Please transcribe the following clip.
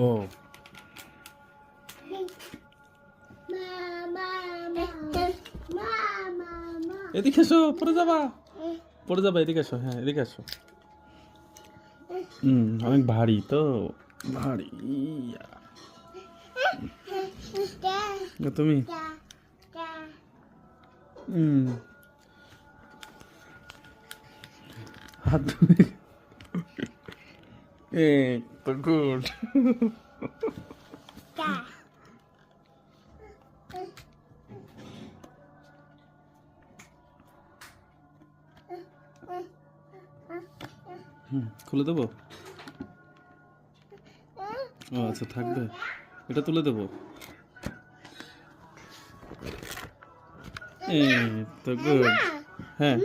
ও এদিকে এসো, পড়ে যাবা, পড়ে যাবা, এদিকে এসো, হ্যাঁ এদিকে এসো। অনেক ভারী তো, ভারী। তুমি হাত ধুয়ে তো গুড। খুলে দেবো? ও আচ্ছা, থাকবে, এটা তুলে দেবো। এই তো গুড। হ্যাঁ